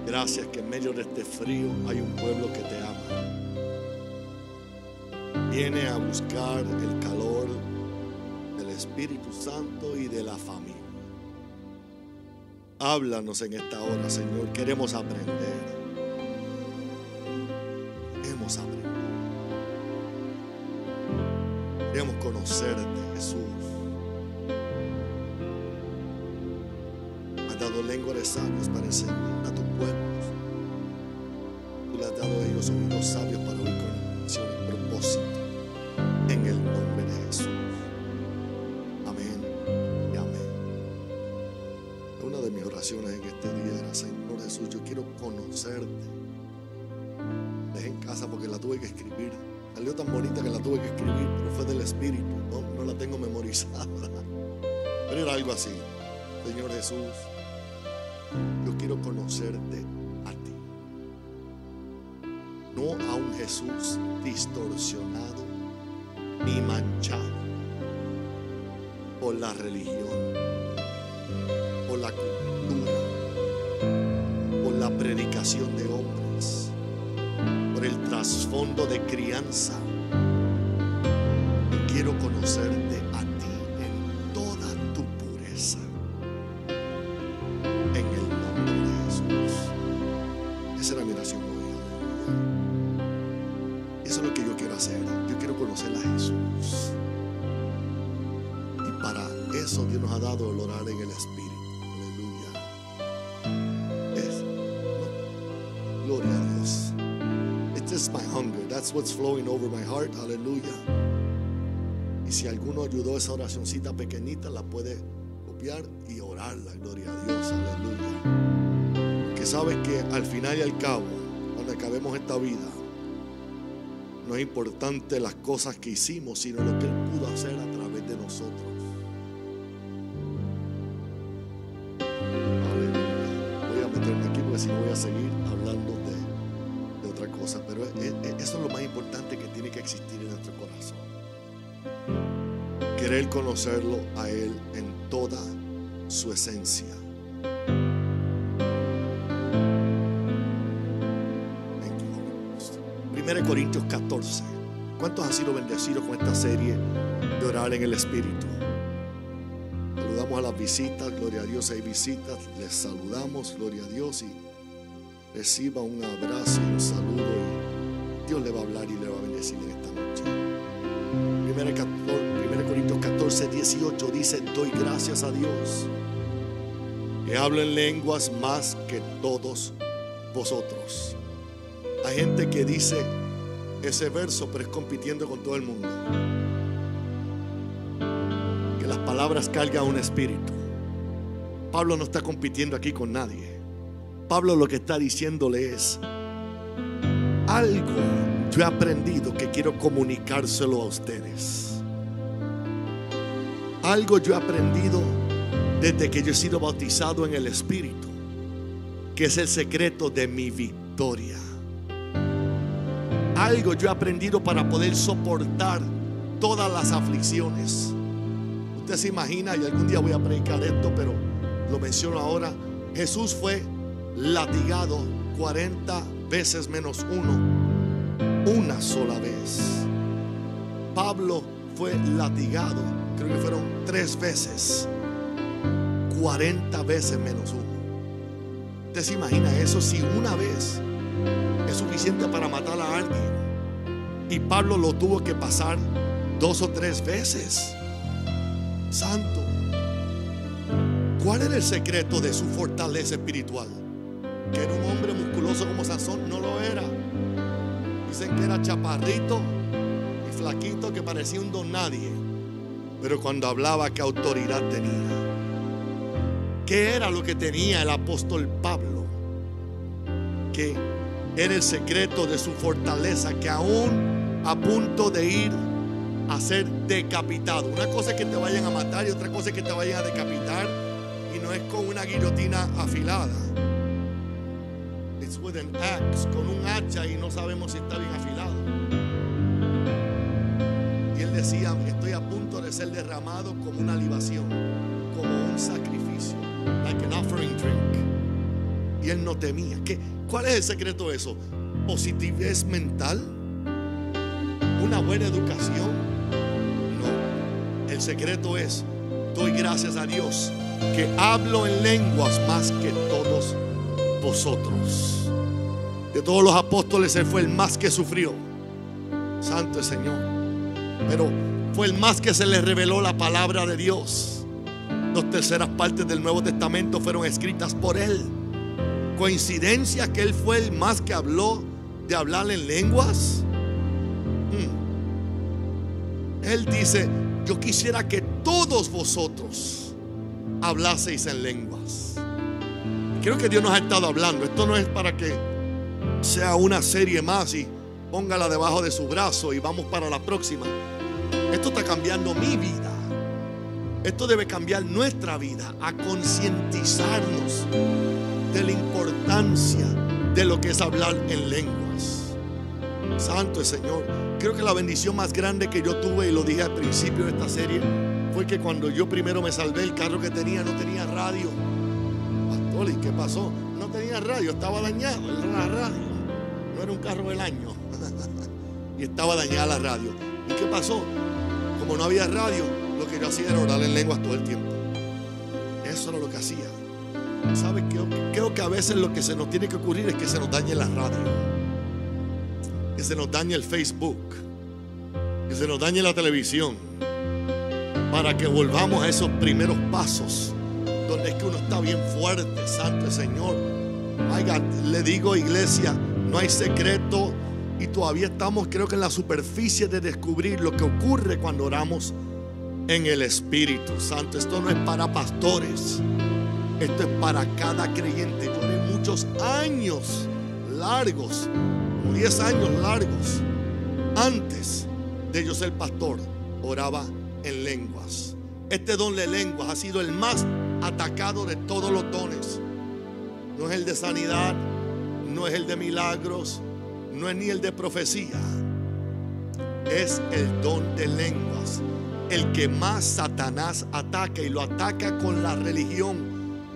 Gracias que en medio de este frío hay un pueblo que te ama. Viene a buscar el calor del Espíritu Santo y de la familia. Háblanos en esta hora, Señor. Queremos aprender. Queremos aprender. Queremos conocerte, Jesús. Has dado lengua de sabios para enseñar a tu pueblo. Tú le has dado a ellos oídos sabios para oír con intención y propósito. En el nombre de Jesús. Amén y amén. Una de mis oraciones en este día era: Señor Jesús, yo quiero conocerte. Dejé en casa porque la tuve que escribir. Salió tan bonita que la tuve que escribir, pero fue del Espíritu. No la tengo memorizada. Pero era algo así: Señor Jesús, yo quiero conocerte a ti. No a un Jesús distorsionado ni manchado por la religión, por la cultura, por la predicación de hombres, por el trasfondo de crianza. Yo quiero conocerte a ti en toda tu pureza, en el nombre de Jesús. Esa era mi oración hoy. Eso es lo que yo quiero hacer. Yo quiero conocer a Jesús. Y para eso Dios nos ha dado el orar en el Espíritu. Aleluya. Gloria a Dios. It's just my hunger. That's what's flowing over my heart. Aleluya. Y si alguno ayudó esa oracioncita pequeñita, la puede copiar y orarla. Gloria a Dios. Aleluya. Que sabes que al final y al cabo, cuando acabemos esta vida, no es importante las cosas que hicimos, sino lo que Él pudo hacer a través de nosotros. Aleluya. Voy a meterme aquí porque si no voy a seguir hablando de otra cosa. Pero eso es lo más importante que tiene que existir en nuestro corazón. Querer conocerlo a Él en toda su esencia. 1 Corintios 14. ¿Cuántos han sido bendecidos con esta serie de orar en el Espíritu? Saludamos a las visitas, gloria a Dios, hay visitas, les saludamos, gloria a Dios, y reciba un abrazo y un saludo, y Dios le va a hablar y le va a bendecir en esta noche. 1 Corintios 14, 18 dice: doy gracias a Dios que hablo en lenguas más que todos vosotros. Hay gente que dice ese verso, pero es compitiendo con todo el mundo. Que las palabras cargan un espíritu. Pablo no está compitiendo aquí con nadie. Pablo lo que está diciéndole es: algo yo he aprendido que quiero comunicárselo a ustedes. Algo yo he aprendido desde que yo he sido bautizado en el Espíritu, que es el secreto de mi victoria. Algo yo he aprendido para poder soportar todas las aflicciones. Usted se imagina, y algún día voy a predicar esto, pero lo menciono ahora. Jesús fue latigado 40 veces menos uno, una sola vez. Pablo fue latigado, creo que fueron 3 veces, 40 veces menos uno. Usted se imagina eso, si una vez es suficiente para matar a alguien, y Pablo lo tuvo que pasar 2 o 3 veces. Santo, ¿cuál era el secreto de su fortaleza espiritual? Que era un hombre musculoso como Sansón. No lo era. Dicen que era chaparrito y flaquito, que parecía un don nadie, pero cuando hablaba, qué autoridad tenía. ¿Qué era lo que tenía el apóstol Pablo? Que era el secreto de su fortaleza, que aún a punto de ir a ser decapitado. Una cosa es que te vayan a matar y otra cosa es que te vayan a decapitar, y no es con una guillotina afilada. It's with an axe, con un hacha, y no sabemos si está bien afilado. Y él decía: estoy a punto de ser derramado como una libación, como un sacrificio, like an offering drink. y él no temía. ¿Cuál es el secreto de eso? ¿Positividad mental? ¿Una buena educación? No. El secreto es: doy gracias a Dios que hablo en lenguas más que todos vosotros. De todos los apóstoles, él fue el más que sufrió. Santo el Señor. Pero fue el más que se le reveló la palabra de Dios. 2/3 partes del Nuevo Testamento fueron escritas por él. ¿Coincidencia que él fue el más que habló de hablar en lenguas? Él dice: yo quisiera que todos vosotros hablaseis en lenguas. Creo que Dios nos ha estado hablando. Esto no es para que sea una serie más y póngala debajo de su brazo y vamos para la próxima. Esto está cambiando mi vida. Esto debe cambiar nuestra vida, a concientizarnos de la importancia de lo que es hablar en lenguas. Santo el Señor. Creo que la bendición más grande que yo tuve, y lo dije al principio de esta serie, fue que cuando yo primero me salvé, el carro que tenía no tenía radio. Pastor, ¿y qué pasó? No tenía radio, estaba dañado la radio. No era un carro del año. Y estaba dañada la radio. ¿Y qué pasó? Como no había radio, lo que yo hacía era orar en lenguas todo el tiempo. Eso era lo que hacía. ¿Sabes? Creo que a veces lo que se nos tiene que ocurrir es que se nos dañe la radio, que se nos dañe el Facebook, que se nos dañe la televisión, para que volvamos a esos primeros pasos donde es que uno está bien fuerte. Santo el Señor. Oiga, le digo, iglesia, no hay secreto. Y todavía estamos, creo que en la superficie de descubrir lo que ocurre cuando oramos en el Espíritu Santo. Esto no es para pastores, esto es para cada creyente. Yo en muchos años largos, como 10 años largos, antes de yo ser pastor, oraba en lenguas. Este don de lenguas ha sido el más atacado de todos los dones. No es el de sanidad, no es el de milagros, no es ni el de profecía. Es el don de lenguas, el que más Satanás ataca, y lo ataca con la religión.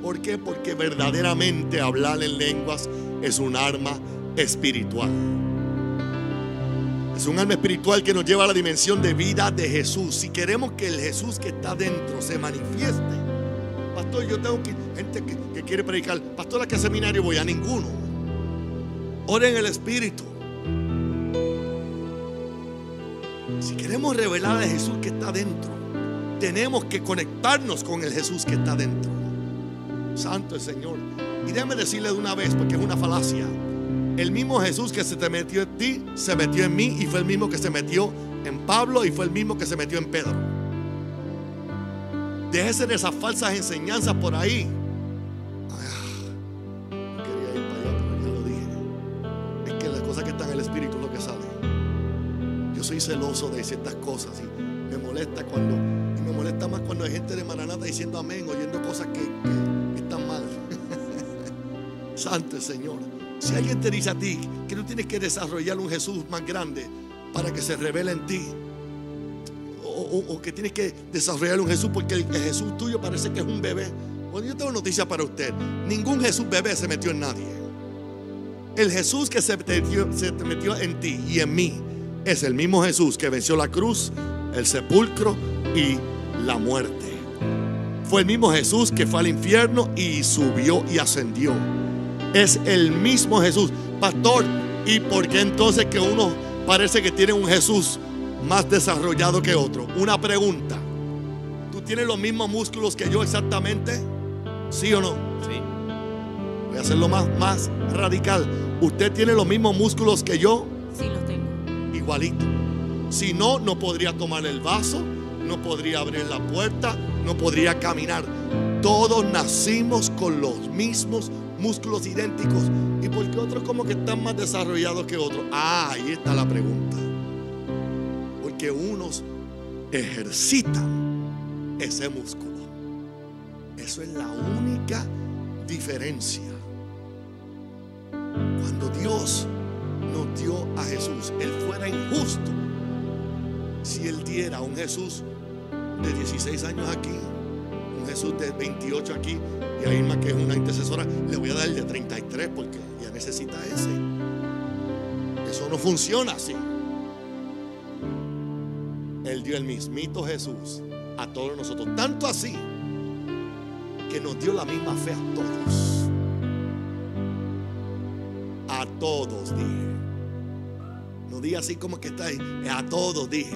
¿Por qué? Porque verdaderamente hablar en lenguas es un arma espiritual. Es un arma espiritual que nos lleva a la dimensión de vida de Jesús. Si queremos que el Jesús que está dentro se manifieste, pastor, yo tengo gente que quiere predicar. Pastor, ¿a qué seminario voy? A ninguno. Ora en el Espíritu. Si queremos revelar al Jesús que está dentro, tenemos que conectarnos con el Jesús que está dentro. Santo el Señor. Y déjame decirle de una vez, porque es una falacia: el mismo Jesús que se te metió en ti, se metió en mí, y fue el mismo que se metió en Pablo, y fue el mismo que se metió en Pedro. Déjese de esas falsas enseñanzas por ahí. No quería ir para allá, pero ya lo dije. Es que las cosas que están en el Espíritu es lo que sale. Yo soy celoso de ciertas cosas y me molesta más cuando hay gente de Maranata diciendo amén, oyendo cosas que están mal. Santo el Señor. Si alguien te dice a ti que tú tienes que desarrollar un Jesús más grande para que se revele en ti, o que tienes que desarrollar un Jesús porque el Jesús tuyo parece que es un bebé, bueno, yo tengo noticia para usted: ningún Jesús bebé se metió en nadie. El Jesús que se metió en ti y en mí es el mismo Jesús que venció la cruz, el sepulcro y la muerte. Fue el mismo Jesús que fue al infierno y subió y ascendió. Es el mismo Jesús. Pastor, ¿y por qué entonces que uno parece que tiene un Jesús más desarrollado que otro? Una pregunta: ¿tú tienes los mismos músculos que yo exactamente? ¿Sí o no? Sí. Voy a hacerlo más radical. ¿Usted tiene los mismos músculos que yo? Sí, los tengo. Igualito. Si no, no podría tomar el vaso, no podría abrir la puerta, no podría caminar. Todos nacimos con los mismos músculos idénticos. ¿Y por qué otros como que están más desarrollados que otros? Ahí está la pregunta. Porque unos ejercitan ese músculo. Eso es la única diferencia. Cuando Dios nos dio a Jesús, Él fuera injusto si Él diera a un Jesús de 16 años aquí, un Jesús de 28 aquí, y a Irma, que es una intercesora, le voy a dar el de 33 porque ella necesita ese. Eso no funciona así. Él dio el mismito Jesús a todos nosotros, tanto así que nos dio la misma fe a todos. A todos, dije. No diga así como que está ahí. A todos, dije.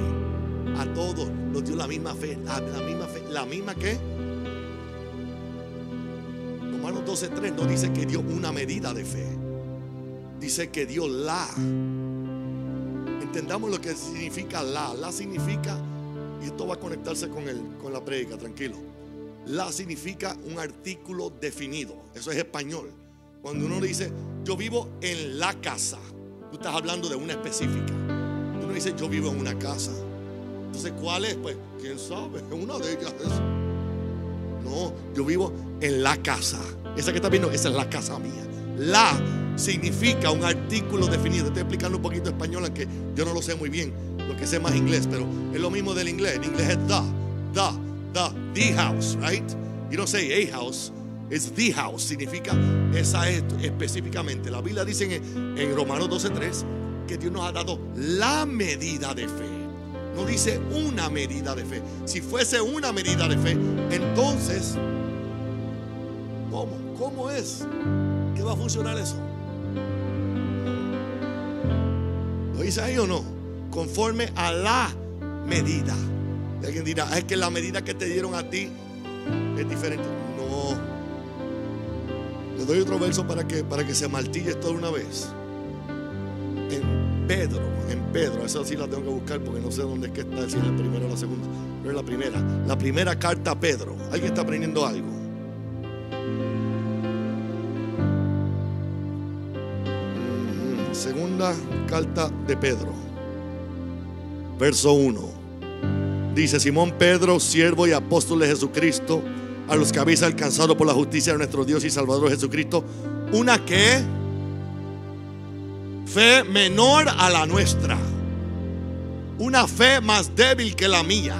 A todos nos dio la misma fe. La misma fe. ¿La misma qué? Romanos 12:3 no dice que dio una medida de fe. Dice que dio la. Entendamos lo que significa la. La significa, y esto va a conectarse con la prédica, tranquilo. La significa un artículo definido. Eso es español. Cuando uno dice yo vivo en la casa, tú estás hablando de una específica. Uno dice yo vivo en una casa. Entonces, ¿cuál es? Pues, quién sabe, una de ellas es. No, yo vivo en la casa. Esa que está viendo, esa es la casa mía. La significa un artículo definido. Estoy explicando un poquito español, aunque yo no lo sé muy bien. Lo que sé más inglés, pero es lo mismo del inglés. En inglés es the house, right? You don't say a house, it's the house. Significa esa es específicamente. La Biblia dice en Romanos 12:3 que Dios nos ha dado la medida de fe. No dice una medida de fe. Si fuese una medida de fe, entonces, ¿cómo es que va a funcionar eso? ¿Lo dice ahí o no? Conforme a la medida. Y alguien dirá, es que la medida que te dieron a ti es diferente. No. Le doy otro verso para que se martille esto de una vez. En Pedro, esa sí la tengo que buscar porque no sé dónde es que está, si es la primera o la segunda. No es la primera. La primera carta a Pedro. ¿Alguien está aprendiendo algo? Segunda carta de Pedro, verso 1. Dice: Simón Pedro, siervo y apóstol de Jesucristo, a los que habéis alcanzado por la justicia de nuestro Dios y Salvador Jesucristo, una que fe menor a la nuestra, una fe más débil que la mía.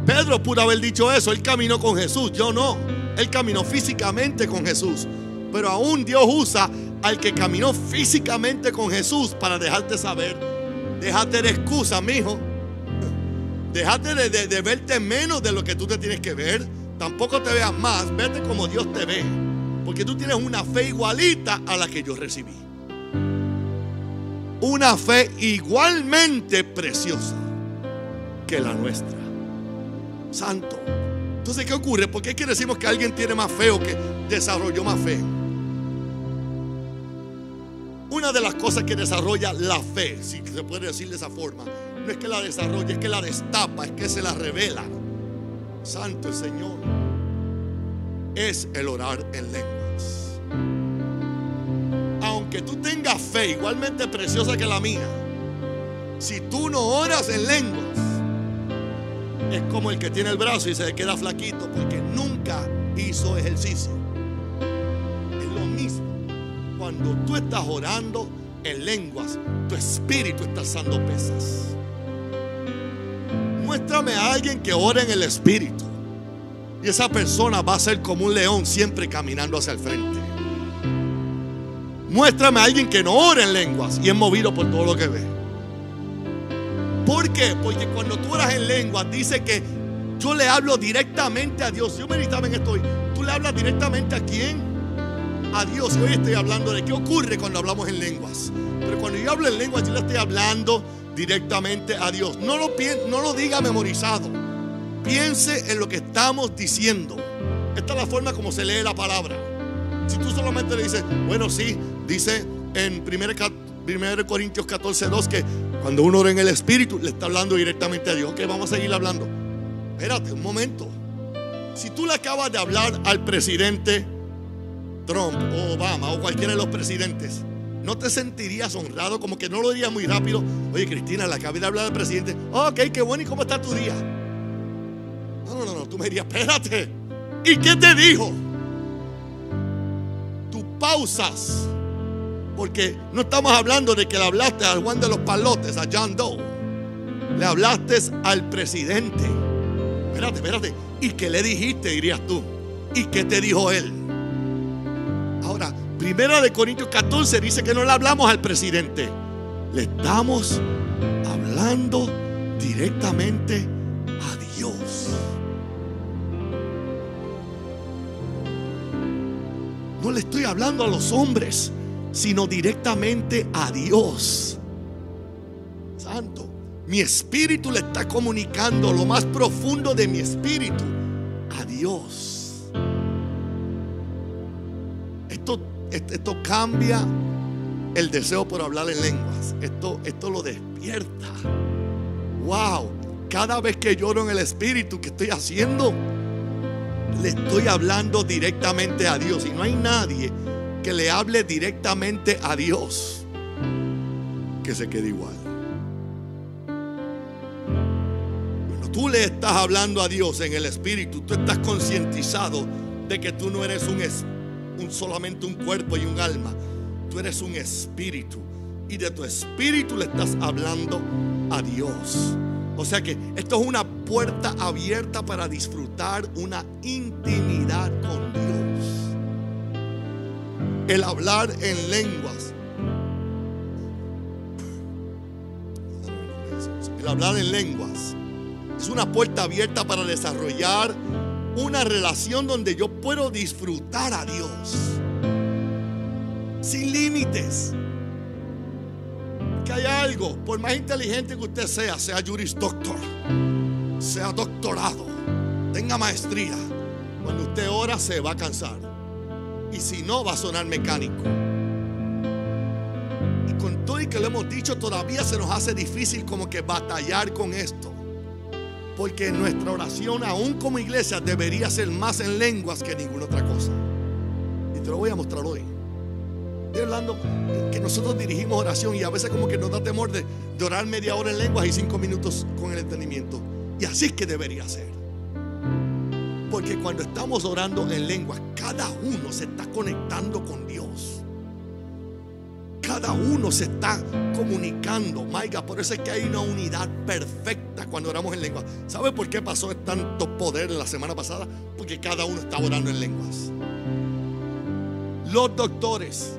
Pedro pudo haber dicho eso. Él caminó con Jesús, yo no. Él caminó físicamente con Jesús, pero aún Dios usa al que caminó físicamente con Jesús para dejarte saber: déjate de excusa, mijo. Déjate de verte menos de lo que tú te tienes que ver. Tampoco te veas más, vete como Dios te ve, porque tú tienes una fe igualita a la que yo recibí. Una fe igualmente preciosa que la nuestra. Santo. Entonces, ¿qué ocurre? ¿Por qué es que decimos que alguien tiene más fe o que desarrolló más fe? Una de las cosas que desarrolla la fe, si se puede decir de esa forma, no es que la desarrolle, es que la destapa, es que se la revela. Santo el Señor. Es el orar en lenguas. Aunque tú tengas fe igualmente preciosa que la mía, si tú no oras en lenguas, es como el que tiene el brazo y se le queda flaquito porque nunca hizo ejercicio. Es lo mismo. Cuando tú estás orando en lenguas, tu espíritu está alzando pesas. Muéstrame a alguien que ore en el espíritu, y esa persona va a ser como un león, siempre caminando hacia el frente. Muéstrame a alguien que no ore en lenguas y es movido por todo lo que ve. ¿Por qué? Porque cuando tú oras en lenguas, dice que yo le hablo directamente a Dios. Yo meditaba en esto hoy. ¿Tú le hablas directamente a quién? A Dios. Y hoy estoy hablando de qué ocurre cuando hablamos en lenguas. Pero cuando yo hablo en lenguas, yo le estoy hablando directamente a Dios. No lo diga memorizado. Piense en lo que estamos diciendo. Esta es la forma como se lee la palabra. Si tú solamente le dices, bueno, sí, dice en 1 Corintios 14:2 que cuando uno ora en el espíritu, le está hablando directamente a Dios. Ok, vamos a seguir hablando. Espérate un momento. Si tú le acabas de hablar al presidente Trump o Obama o cualquiera de los presidentes, ¿no te sentirías honrado? Como que no lo dirías muy rápido. Oye, Cristina, le acabé de hablar al presidente. Ok, qué bueno, ¿y cómo está tu día? No, tú me dirías, espérate, ¿y qué te dijo? Tú pausas, porque no estamos hablando de que le hablaste al Juan de los Palotes, a John Doe. Le hablaste al presidente. Espérate. ¿Y qué le dijiste, dirías tú? ¿Y qué te dijo él? Ahora, 1 Corintios 14 dice que no le hablamos al presidente. Le estamos hablando directamente a Dios. No le estoy hablando a los hombres, sino directamente a Dios. Santo, mi espíritu le está comunicando lo más profundo de mi espíritu a Dios. Esto cambia el deseo por hablar en lenguas. Esto lo despierta. Wow, cada vez que lloro en el espíritu, ¿qué estoy haciendo? Le estoy hablando directamente a Dios. Y no hay nadie que le hable directamente a Dios que se quede igual. Cuando tú le estás hablando a Dios en el espíritu, tú estás concientizado de que tú no eres solamente un cuerpo y un alma. Tú eres un espíritu, y de tu espíritu le estás hablando a Dios. O sea que esto es una puerta abierta para disfrutar una intimidad con Dios. El hablar en lenguas. El hablar en lenguas es una puerta abierta para desarrollar una relación donde yo puedo disfrutar a Dios sin límites. Que hay algo, por más inteligente que usted sea Juris Doctor, sea doctorado, tenga maestría, cuando usted ora se va a cansar, y si no va a sonar mecánico. Y con todo y que lo hemos dicho, todavía se nos hace difícil como que batallar con esto, porque nuestra oración aún como iglesia debería ser más en lenguas que ninguna otra cosa. Y te lo voy a mostrar hoy. Estoy hablando que nosotros dirigimos oración y a veces como que nos da temor de orar media hora en lenguas y 5 minutos con el entendimiento. Y así es que debería ser. Porque cuando estamos orando en lenguas, cada uno se está conectando con Dios. Cada uno se está comunicando. My God, por eso es que hay una unidad perfecta cuando oramos en lenguas. ¿Sabe por qué pasó tanto poder la semana pasada? Porque cada uno está orando en lenguas. Los doctores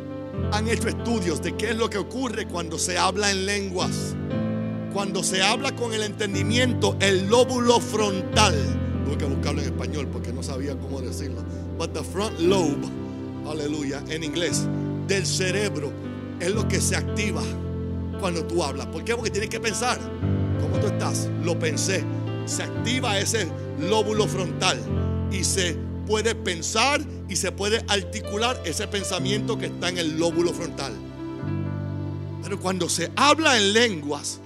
han hecho estudios de qué es lo que ocurre cuando se habla en lenguas. Cuando se habla con el entendimiento, el lóbulo frontal, tuve que buscarlo en español porque no sabía cómo decirlo, but the front lobe, aleluya, en inglés, del cerebro es lo que se activa cuando tú hablas. ¿Por qué? Porque tienes que pensar. ¿Cómo tú estás? Lo pensé. Se activa ese lóbulo frontal y se puede pensar y se puede articular ese pensamiento que está en el lóbulo frontal. Pero cuando se habla en lenguas,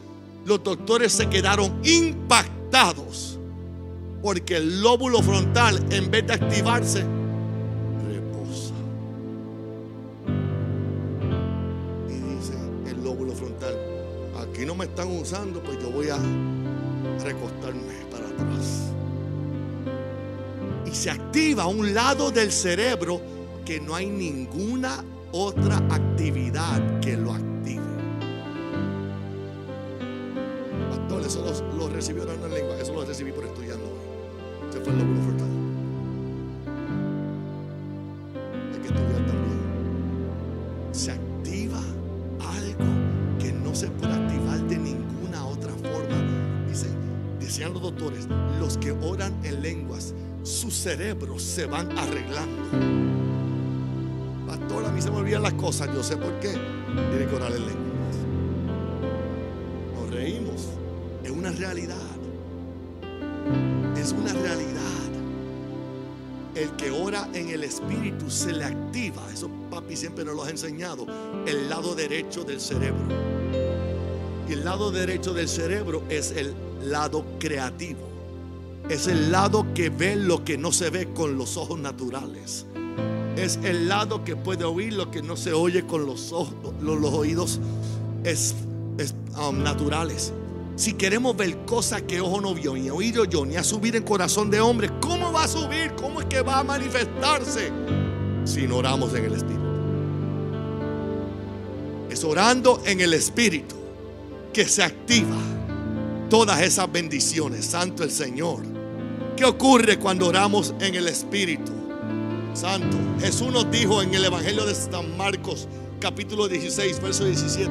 los doctores se quedaron impactados porque el lóbulo frontal, en vez de activarse, reposa. Y dice el lóbulo frontal: aquí no me están usando, pues yo voy a recostarme para atrás. Y se activa un lado del cerebro que no hay ninguna otra actividad que lo active. Pastor, eso lo recibió orando en lengua. Eso lo recibí por estudiando hoy. Se fue el lóbulo frontal. Hay que estudiar también. Se activa algo que no se puede activar de ninguna otra forma. Decían los doctores, los que oran en lenguas, sus cerebros se van arreglando. Pastor, a mí se me olvidan las cosas. Yo sé por qué. Tiene que orar en lenguas. Nos reímos. Es una realidad. Es una realidad. El que ora en el espíritu se le activa. Eso papi siempre nos lo ha enseñado. El lado derecho del cerebro. Y el lado derecho del cerebro es el lado creativo. Es el lado que ve lo que no se ve con los ojos naturales. Es el lado que puede oír lo que no se oye con los ojos, los oídos naturales. Si queremos ver cosas que ojo no vio, ni oído yo, ni ha subido en corazón de hombre, ¿cómo va a subir? ¿Cómo es que va a manifestarse si no oramos en el espíritu? Es orando en el espíritu que se activa todas esas bendiciones. Santo el Señor. ¿Qué ocurre cuando oramos en el Espíritu Santo? Jesús nos dijo en el Evangelio de San Marcos, capítulo 16, verso 17,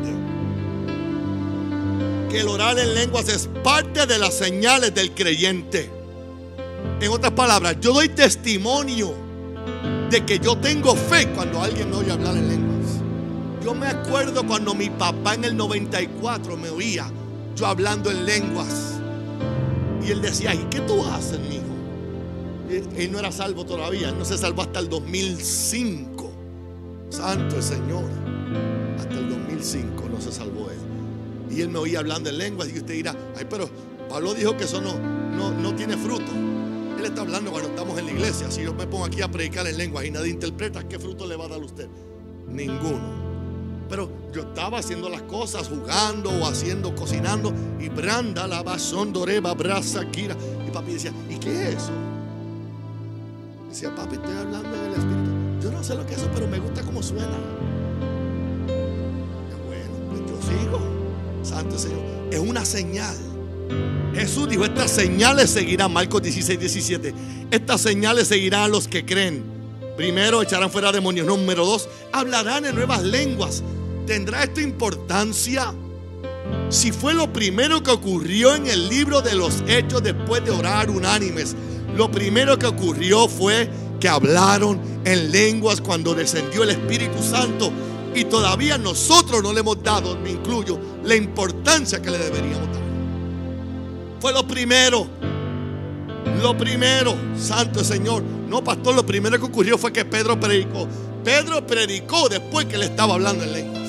que el orar en lenguas es parte de las señales del creyente. En otras palabras, yo doy testimonio de que yo tengo fe cuando alguien me oye hablar en lenguas. Yo me acuerdo cuando mi papá en el 94 me oía yo hablando en lenguas. Y él decía: ¿y qué tú haces, mijo? Él no era salvo todavía. Él no se salvó hasta el 2005. Santo el Señor. Hasta el 2005 no se salvó él. Y él me oía hablando en lenguas. Y usted dirá: ay, pero Pablo dijo que eso no tiene fruto. Él está hablando cuando estamos en la iglesia. Si yo me pongo aquí a predicar en lenguas y nadie interpreta, ¿qué fruto le va a dar a usted? Ninguno. Pero yo estaba haciendo las cosas, jugando o haciendo, cocinando. Y branda la basondoreba brasa kira. Y papi decía: ¿y qué es eso? Decía: papi, estoy hablando en el Espíritu. Yo no sé lo que es eso, pero me gusta cómo suena. Y bueno, pues yo sigo. Santo Señor. Es una señal. Jesús dijo: estas señales seguirán. Marcos 16, 17. Estas señales seguirán a los que creen. Primero, echarán fuera demonios. Número 2, hablarán en nuevas lenguas. ¿Tendrá esto importancia? Si fue lo primero que ocurrió en el libro de los Hechos después de orar unánimes, lo primero que ocurrió fue que hablaron en lenguas cuando descendió el Espíritu Santo. Y todavía nosotros no le hemos dado, me incluyo, la importancia que le deberíamos dar. Fue lo primero. Lo primero, Santo Señor. No, pastor, lo primero que ocurrió fue que Pedro predicó. Pedro predicó después que le estaba hablando en lenguas.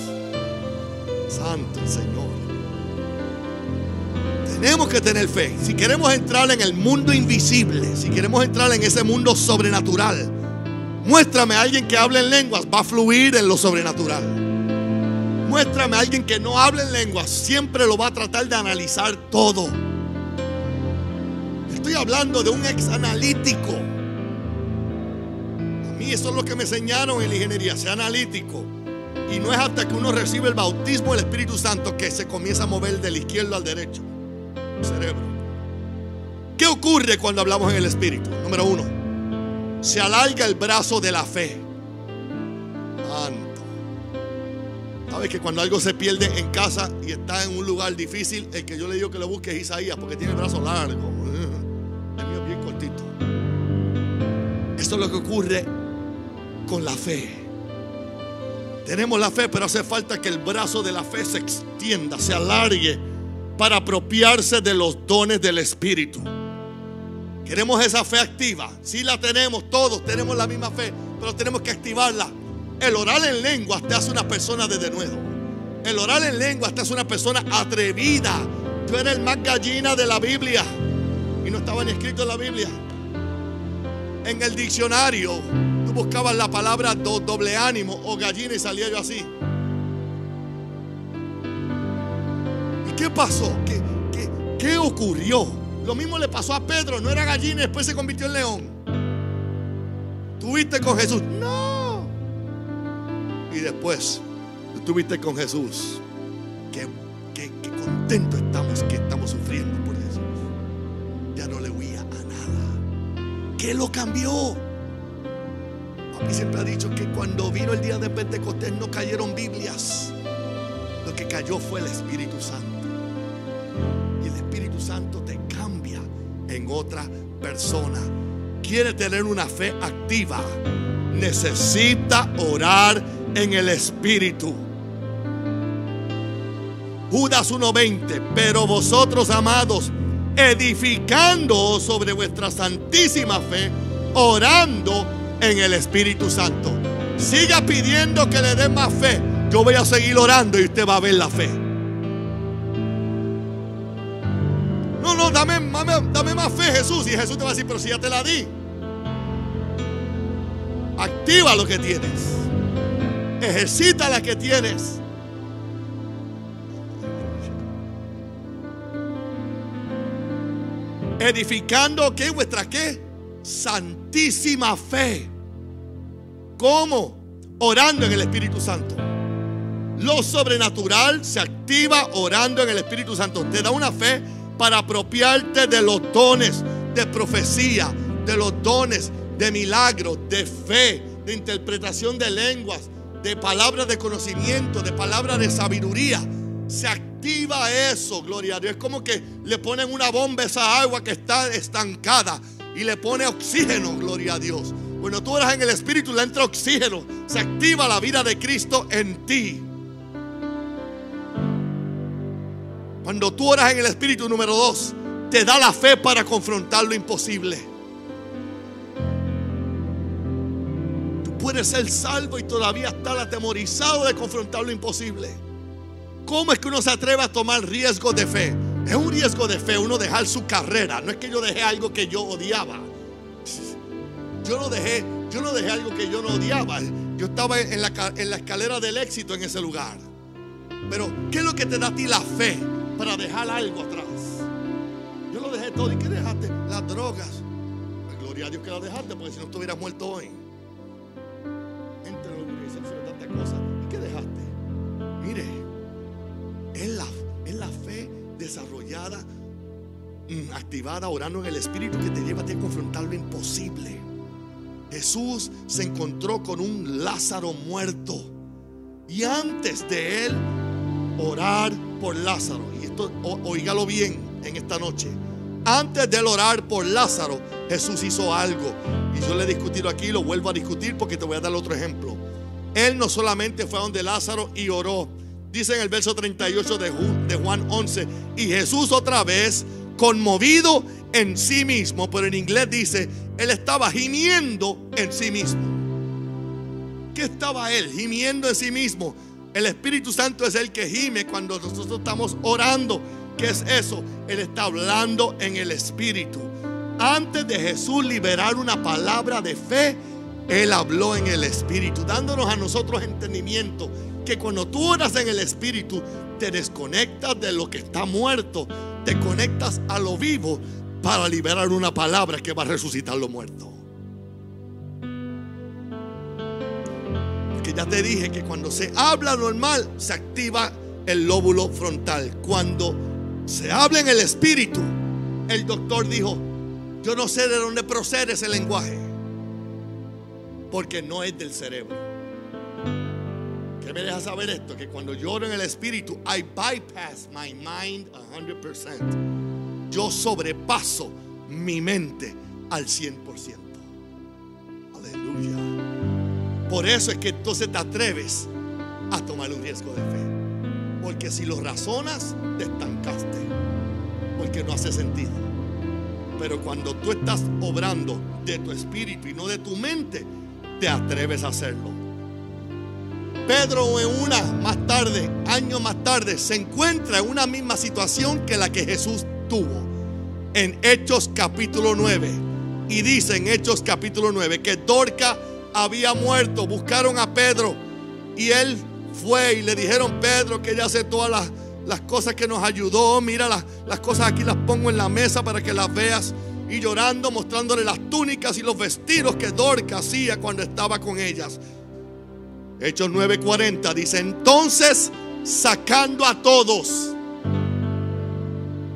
Santo Señor. Tenemos que tener fe. Si queremos entrar en el mundo invisible, si queremos entrar en ese mundo sobrenatural, muéstrame a alguien que hable en lenguas, va a fluir en lo sobrenatural. Muéstrame a alguien que no hable en lenguas, siempre lo va a tratar de analizar todo. Estoy hablando de un ex analítico. A mí eso es lo que me enseñaron en la ingeniería, ser analítico. Y no es hasta que uno recibe el bautismo del Espíritu Santo que se comienza a mover del izquierdo al derecho el cerebro. ¿Qué ocurre cuando hablamos en el Espíritu? Número 1, se alarga el brazo de la fe. Santo. ¿Sabes que cuando algo se pierde en casa y está en un lugar difícil, el que yo le digo que lo busque es Isaías, porque tiene el brazo largo? El mío es bien cortito. Esto es lo que ocurre con la fe. Tenemos la fe, pero hace falta que el brazo de la fe se extienda, se alargue para apropiarse de los dones del Espíritu. Queremos esa fe activa. Sí la tenemos, todos tenemos la misma fe, pero tenemos que activarla. El orar en lenguas te hace una persona de denuedo. El orar en lenguas te hace una persona atrevida. Tú eres el más gallina de la Biblia. Y no estaba ni escrito en la Biblia. En el diccionario tú buscabas la palabra doble ánimo o gallina y salía yo así. ¿Y qué pasó? ¿Qué ocurrió? Lo mismo le pasó a Pedro. No era gallina y después se convirtió en león. ¿Tuviste con Jesús? No. Y después estuviste con Jesús. Qué contento estamos que estamos sufriendo por Jesús. Ya no le huía a nada. ¿Qué lo cambió? Papi siempre ha dicho que cuando vino el día de Pentecostés no cayeron Biblias. Lo que cayó fue el Espíritu Santo. Y el Espíritu Santo te cambia en otra persona. Quiere tener una fe activa, necesita orar en el Espíritu. Judas 1:20. Pero vosotros, amados, edificando sobre vuestra santísima fe, orando en el Espíritu Santo. Siga pidiendo que le dé más fe. Yo voy a seguir orando y usted va a ver la fe. No, dame más fe, Jesús. Y Jesús te va a decir: pero si ya te la di. Activa lo que tienes. Ejercita la que tienes. Edificando, ¿qué? Vuestra ¿qué? Santísima fe. ¿Cómo? Orando en el Espíritu Santo. Lo sobrenatural se activa orando en el Espíritu Santo. Te da una fe para apropiarte de los dones, de profecía, de los dones, de milagros, de fe, de interpretación de lenguas, de palabras de conocimiento, de palabras de sabiduría. Se activa eso, gloria a Dios. Es como que le ponen una bomba a esa agua que está estancada y le pone oxígeno, gloria a Dios. Cuando tú oras en el Espíritu, le entra oxígeno, se activa la vida de Cristo en ti. Cuando tú oras en el Espíritu, número 2, te da la fe para confrontar lo imposible. Tú puedes ser salvo y todavía estar atemorizado de confrontar lo imposible. ¿Cómo es que uno se atreve a tomar riesgos de fe? Es un riesgo de fe uno dejar su carrera. No es que yo dejé algo que yo odiaba. Yo no dejé algo que yo no odiaba. Yo estaba en la escalera del éxito en ese lugar. Pero ¿qué es lo que te da a ti la fe para dejar algo atrás? Yo lo dejé todo. ¿Y qué dejaste? Las drogas. Pues gloria a Dios que las dejaste, porque si no estuvieras muerto hoy. Entre la organización de tantas cosas. ¿Y qué dejaste? Mire, es la fe desarrollada, activada, orando en el Espíritu, que te lleva a ti a confrontar lo imposible. Jesús se encontró con un Lázaro muerto, y antes de él orar por Lázaro, y esto oígalo bien en esta noche, antes de él orar por Lázaro, Jesús hizo algo. Y yo le he discutido aquí, lo vuelvo a discutir porque te voy a dar otro ejemplo. Él no solamente fue a donde Lázaro y oró. Dice en el verso 38 de Juan 11, y Jesús otra vez, conmovido en sí mismo, pero en inglés dice, él estaba gimiendo en sí mismo. ¿Qué estaba él? Gimiendo en sí mismo. El Espíritu Santo es el que gime cuando nosotros estamos orando. ¿Qué es eso? Él está hablando en el Espíritu. Antes de Jesús liberar una palabra de fe, él habló en el Espíritu, dándonos a nosotros entendimiento que cuando tú oras en el Espíritu, te desconectas de lo que está muerto, te conectas a lo vivo para liberar una palabra que va a resucitar lo muerto. Porque ya te dije que cuando se habla normal, se activa el lóbulo frontal. Cuando se habla en el Espíritu, el doctor dijo, yo no sé de dónde procede ese lenguaje, porque no es del cerebro. ¿Qué me deja saber esto? Que cuando yo oro en el Espíritu, I bypass my mind 100%. Yo sobrepaso mi mente al 100%. Aleluya. Por eso es que entonces te atreves a tomar un riesgo de fe. Porque si lo razonas, te estancaste. Porque no hace sentido. Pero cuando tú estás obrando de tu espíritu y no de tu mente, te atreves a hacerlo. Pedro años más tarde, se encuentra en una misma situación que la que Jesús tuvo en Hechos capítulo 9. Y dice en Hechos capítulo 9 que Dorcas había muerto. Buscaron a Pedro y él fue y le dijeron, Pedro, que ella hace todas las cosas que nos ayudó. Mira, las cosas aquí las pongo en la mesa para que las veas. Y llorando, mostrándole las túnicas y los vestidos que Dorcas hacía cuando estaba con ellas. Hechos 9:40 dice, entonces sacando a todos.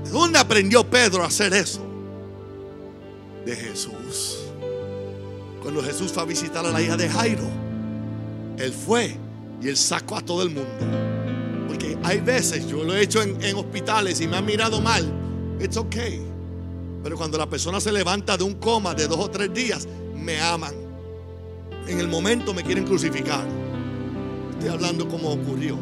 ¿De dónde aprendió Pedro a hacer eso? De Jesús. Cuando Jesús fue a visitar a la hija de Jairo, él fue y él sacó a todo el mundo. Porque hay veces, yo lo he hecho en hospitales y me han mirado mal. It's okay. Pero cuando la persona se levanta de un coma de 2 o 3 días, me aman. En el momento me quieren crucificar. Estoy hablando como ocurrió.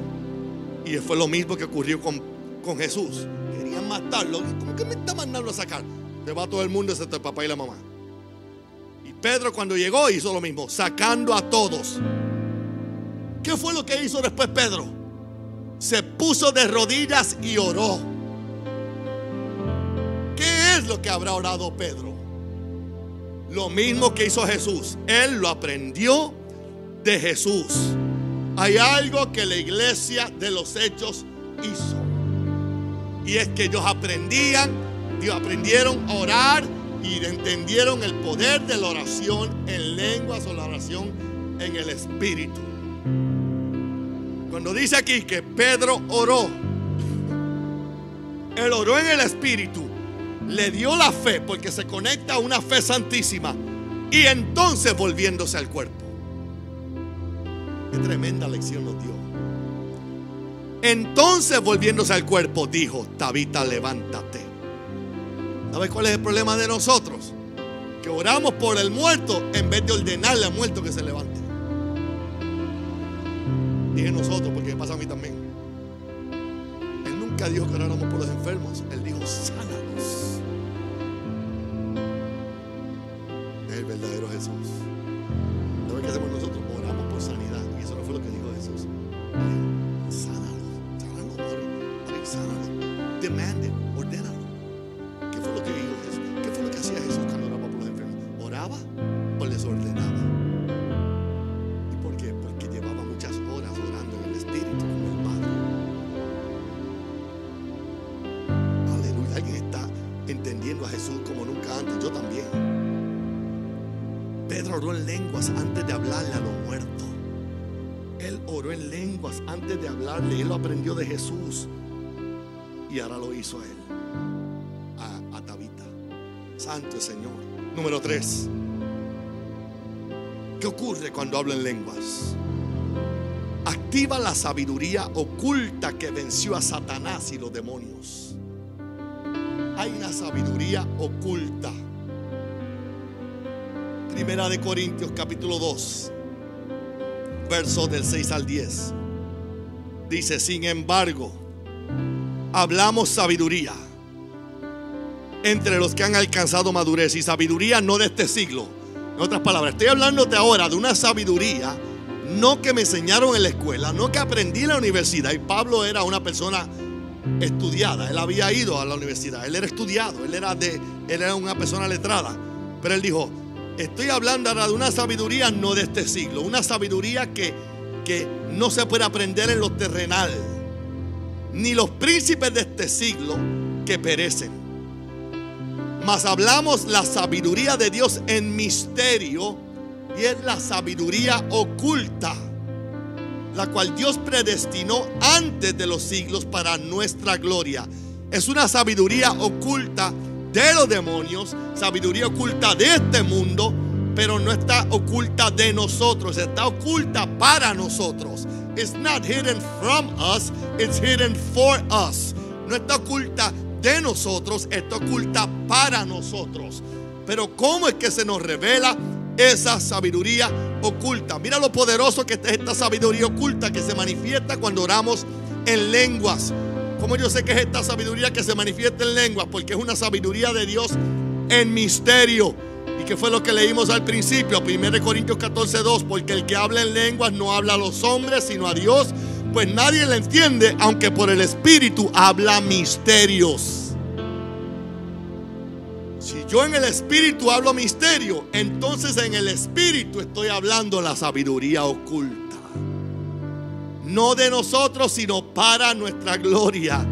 Y fue lo mismo que ocurrió con Jesús. Querían matarlo. ¿Cómo que me está mandando a sacar? Se va todo el mundo excepto el papá y la mamá. Y Pedro cuando llegó hizo lo mismo, sacando a todos. ¿Qué fue lo que hizo después Pedro? Se puso de rodillas y oró. ¿Qué es lo que habrá orado Pedro? Lo mismo que hizo Jesús. Él lo aprendió de Jesús. Hay algo que la iglesia de los Hechos hizo, y es que ellos aprendieron a orar y entendieron el poder de la oración en lenguas o la oración en el Espíritu. Cuando dice aquí que Pedro oró, él oró en el Espíritu. le dio la fe, porque se conecta a una fe santísima, y entonces volviéndose al cuerpo. Qué tremenda lección nos dio. Entonces volviéndose al cuerpo dijo: Tabita, levántate. ¿Sabes cuál es el problema de nosotros? Que oramos por el muerto en vez de ordenarle al muerto que se levante. Dije nosotros porque me pasa a mí también. Él nunca dijo que oráramos por los enfermos. Él dijo: sánalos. Es el verdadero Jesús. ¿Sabes qué hacemos nosotros? Oramos por sanidad. Y eso no fue lo que dijo Jesús. Él dijo: sánalos, sánalos, demand it, ordénalo. ¿Qué fue lo que dijo Jesús? ¿Qué fue lo que hacía Jesús cuando oraba por los enfermos? ¿Oraba o les ordenaba? ¿Y por qué? Porque llevaba muchas horas orando en el Espíritu con el Padre. Aleluya. Alguien está entendiendo a Jesús como nunca antes. Yo también. Pedro oró en lenguas antes de hablarle a los muertos. Él oró en lenguas antes de hablarle. Él lo aprendió de Jesús. Y ahora lo hizo a él, a Tabita. Santo el Señor. Número 3. ¿Qué ocurre cuando hablo en lenguas? Activa la sabiduría oculta que venció a Satanás y los demonios. Hay una sabiduría oculta. Primera de Corintios capítulo 2, versos del 6 al 10. Dice: sin embargo, hablamos sabiduría entre los que han alcanzado madurez, y sabiduría no de este siglo. En otras palabras, estoy hablándote ahora de una sabiduría no que me enseñaron en la escuela, no que aprendí en la universidad. Y Pablo era una persona estudiada. Él había ido a la universidad, él era estudiado, él era una persona letrada. Pero él dijo: estoy hablando ahora de una sabiduría no de este siglo, una sabiduría que no se puede aprender en lo terrenal, ni los príncipes de este siglo que perecen. Mas hablamos la sabiduría de Dios en misterio, y es la sabiduría oculta, la cual Dios predestinó antes de los siglos para nuestra gloria. Es una sabiduría oculta de los demonios, sabiduría oculta de este mundo, pero no está oculta de nosotros, está oculta para nosotros. It's not hidden from us, it's hidden for us. No está oculta de nosotros, está oculta para nosotros. Pero ¿cómo es que se nos revela esa sabiduría oculta? Mira lo poderoso que es esta sabiduría oculta que se manifiesta cuando oramos en lenguas. ¿Cómo yo sé que es esta sabiduría que se manifiesta en lenguas? Porque es una sabiduría de Dios en misterio. ¿Y qué fue lo que leímos al principio? 1 Corintios 14:2. Porque el que habla en lenguas no habla a los hombres, sino a Dios, pues nadie le entiende, aunque por el Espíritu habla misterios. Si yo en el Espíritu hablo misterio, entonces en el Espíritu estoy hablando la sabiduría oculta. No de nosotros, sino para nuestra gloria,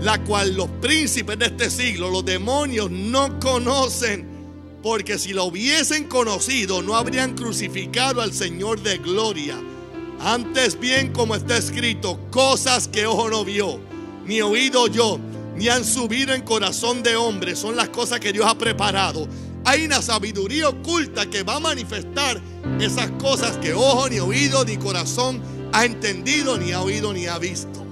la cual los príncipes de este siglo, los demonios, no conocen. Porque si lo hubiesen conocido, no habrían crucificado al Señor de gloria. Antes bien, como está escrito: cosas que ojo no vio, ni oído oyó, ni han subido en corazón de hombre, son las cosas que Dios ha preparado. Hay una sabiduría oculta que va a manifestar esas cosas que ojo, ni oído, ni corazón ha entendido, ni ha oído, ni ha visto.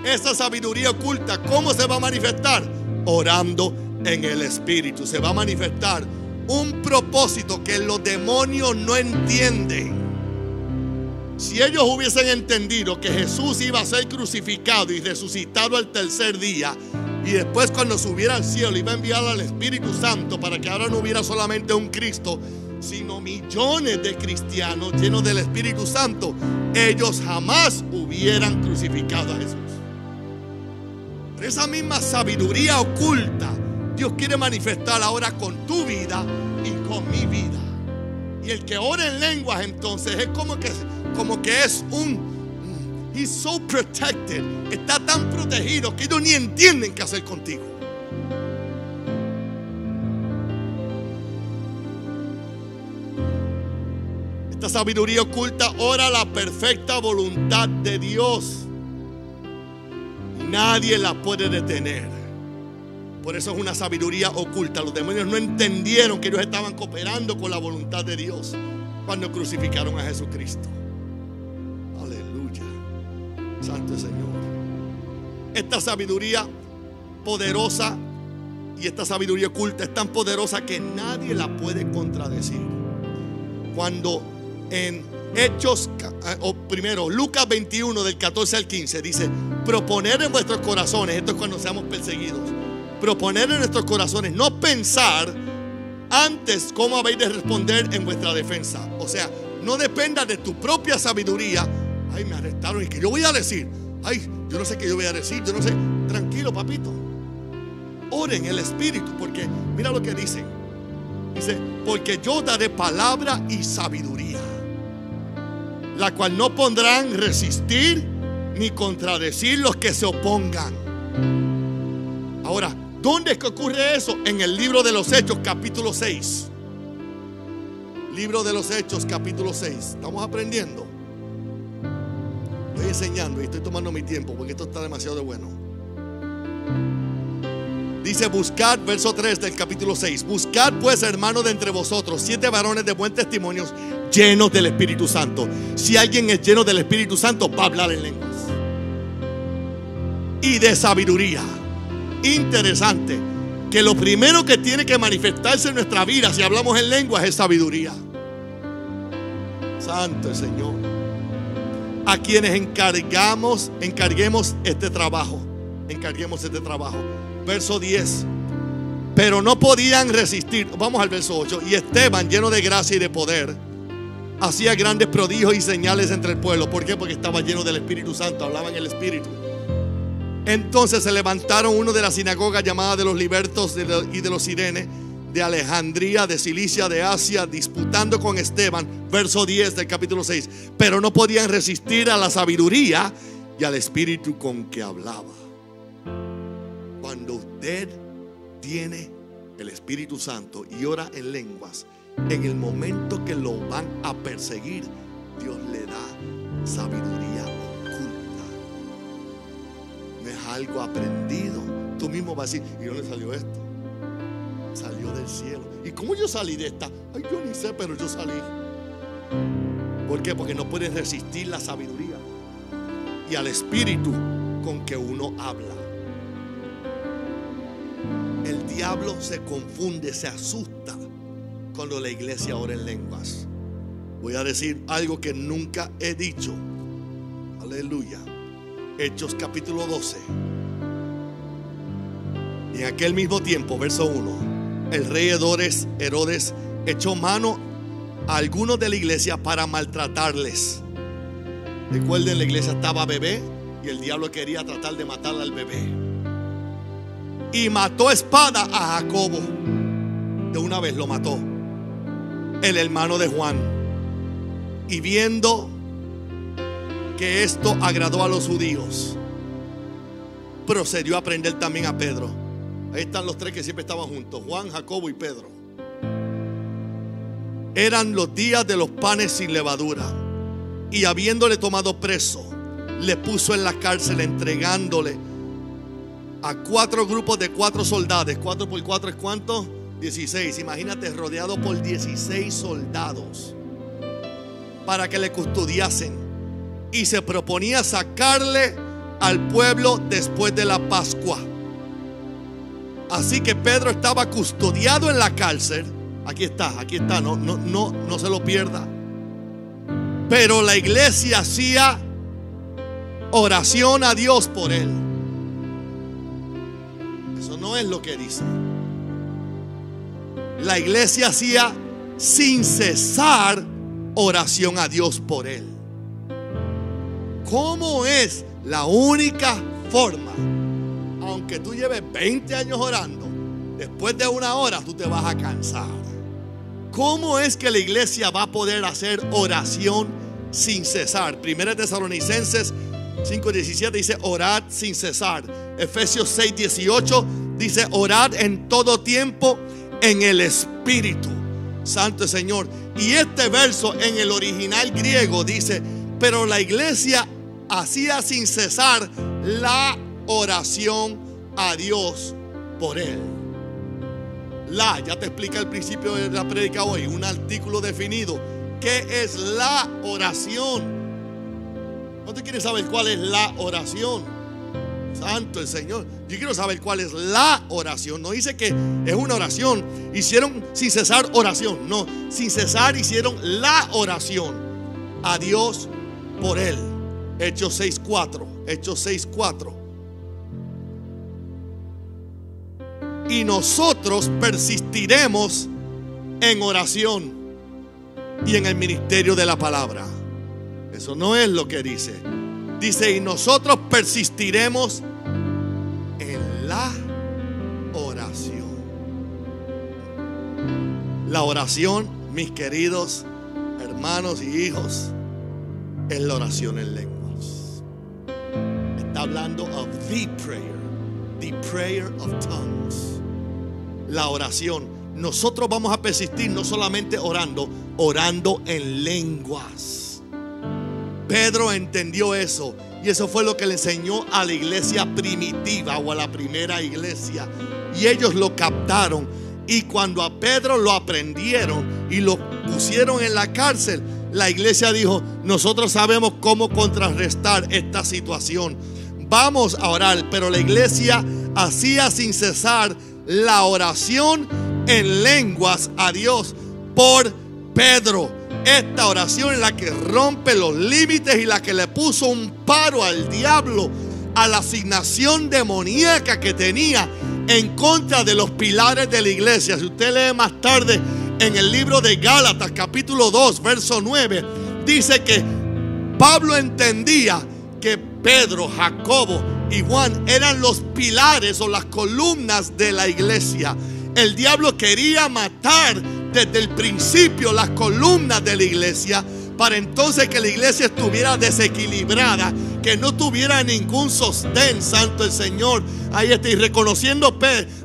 Esa sabiduría oculta, ¿cómo se va a manifestar? Orando en el Espíritu. Se va a manifestar un propósito que los demonios no entienden. Si ellos hubiesen entendido que Jesús iba a ser crucificado y resucitado al tercer día, y después cuando subiera al cielo iba a enviar al Espíritu Santo para que ahora no hubiera solamente un Cristo, sino millones de cristianos llenos del Espíritu Santo, ellos jamás hubieran crucificado a Jesús. Pero esa misma sabiduría oculta Dios quiere manifestar ahora con tu vida y con mi vida. Y el que ora en lenguas, entonces es como que es he's so protected, está tan protegido que ellos ni entienden qué hacer contigo. Esta sabiduría oculta ora la perfecta voluntad de Dios. Nadie la puede detener, Por eso es una sabiduría oculta. Los demonios no entendieron que ellos estaban cooperando con la voluntad de Dios cuando crucificaron a Jesucristo. Aleluya. Santo el Señor. Esta sabiduría poderosa y esta sabiduría oculta es tan poderosa que nadie la puede contradecir. Cuando en Hechos, o primero, Lucas 21 del 14 al 15 dice: proponer en vuestros corazones, esto es cuando seamos perseguidos, proponer en nuestros corazones, no pensar antes cómo habéis de responder en vuestra defensa. O sea, no dependa de tu propia sabiduría. Ay, me arrestaron, ¿y qué yo voy a decir? Ay, yo no sé qué yo voy a decir, yo no sé. Tranquilo, papito. Oren el Espíritu, porque mira lo que dicen. Dice: porque yo daré palabra y sabiduría, la cual no podrán resistir ni contradecir los que se opongan. Ahora, ¿dónde es que ocurre eso? En el libro de los Hechos, capítulo 6. Libro de los Hechos, capítulo 6. Estamos aprendiendo. Estoy enseñando y estoy tomando mi tiempo porque esto está demasiado de bueno. Dice: buscad, verso 3 del capítulo 6. Buscad pues, hermanos, de entre vosotros 7 varones de buen testimonio, llenos del Espíritu Santo. Si alguien es lleno del Espíritu Santo, va a hablar en lenguas y de sabiduría. Interesante que lo primero que tiene que manifestarse en nuestra vida si hablamos en lenguas es sabiduría. Santo el Señor. A quienes encarguemos este trabajo. Encarguemos este trabajo. Verso 10. Pero no podían resistir. Vamos al verso 8. Y Esteban, lleno de gracia y de poder, hacía grandes prodigios y señales entre el pueblo. ¿Por qué? Porque estaba lleno del Espíritu Santo. Hablaba en el Espíritu. Entonces se levantaron uno de la sinagoga llamada de los libertos y de los sirenes, de Alejandría, de Cilicia, de Asia, disputando con Esteban. Verso 10 del capítulo 6. Pero no podían resistir a la sabiduría y al Espíritu con que hablaba. Cuando usted tiene el Espíritu Santo y ora en lenguas, en el momento que lo van a perseguir, Dios le da sabiduría oculta. No es algo aprendido. Tú mismo vas a decir: ¿y dónde salió esto? Salió del cielo. ¿Y cómo yo salí de esta? Ay, yo ni sé, pero yo salí. ¿Por qué? Porque no puedes resistir la sabiduría y al Espíritu con que uno habla. El diablo se confunde, se asusta cuando la iglesia ora en lenguas. Voy a decir algo que nunca he dicho. Aleluya. Hechos capítulo 12. Y en aquel mismo tiempo, verso 1, el rey Herodes echó mano a algunos de la iglesia para maltratarles. Recuerden, la iglesia estaba bebé y el diablo quería tratar de matar al bebé. Y mató a espada a Jacobo. De una vez lo mató, el hermano de Juan. Y viendo que esto agradó a los judíos, procedió a prender también a Pedro. Ahí están los 3 que siempre estaban juntos: Juan, Jacobo y Pedro. Eran los días de los panes sin levadura. Y habiéndole tomado preso, le puso en la cárcel, entregándole a 4 grupos de 4 soldados. 4 por 4 es ¿cuánto? 16. Imagínate, rodeado por 16 soldados para que le custodiasen. Y se proponía sacarle al pueblo después de la Pascua. Así que Pedro estaba custodiado en la cárcel. Aquí está, no se lo pierda. Pero la iglesia hacía oración a Dios por él. Eso no es lo que dice. La iglesia hacía sin cesar oración a Dios por él. ¿Cómo es la única forma? Aunque tú lleves 20 años orando, después de una hora tú te vas a cansar. ¿Cómo es que la iglesia va a poder hacer oración sin cesar? 1 Tesalonicenses 5:17 dice: orad sin cesar. Efesios 6:18 dice: orad en todo tiempo en el Espíritu. Santo el Señor. Y este verso en el original griego dice: pero la iglesia hacía sin cesar la oración a Dios por Él. Ya te explica el principio de la prédica hoy, un artículo definido. ¿Qué es la oración? ¿No te quieres saber cuál es la oración? Santo el Señor. Yo quiero saber cuál es la oración. No dice que es una oración. Hicieron sin cesar oración. No, sin cesar hicieron la oración a Dios por Él. Hechos 6:4. Hechos 6:4. Y nosotros persistiremos en oración y en el ministerio de la palabra. Eso no es lo que dice. Dice, y nosotros persistiremos en la oración. La oración, mis queridos hermanos y hijos, es la oración en lenguas. Está hablando of the prayer of tongues. La oración. Nosotros vamos a persistir no solamente orando en lenguas. Pedro entendió eso, y eso fue lo que le enseñó a la iglesia primitiva o a la primera iglesia, y ellos lo captaron. Y cuando a Pedro lo aprendieron y lo pusieron en la cárcel, la iglesia dijo: nosotros sabemos cómo contrarrestar esta situación, vamos a orar. Pero la iglesia hacía sin cesar la oración en lenguas a Dios por Pedro. Esta oración es la que rompe los límites y la que le puso un paro al diablo, a la asignación demoníaca que tenía en contra de los pilares de la iglesia. Si usted lee más tarde en el libro de Gálatas capítulo 2 verso 9, dice que Pablo entendía que Pedro, Jacobo y Juan eran los pilares o las columnas de la iglesia. El diablo quería matar desde el principio las columnas de la iglesia, para entonces que la iglesia estuviera desequilibrada, que no tuviera ningún sostén. Santo el Señor. Ahí está. Y reconociendo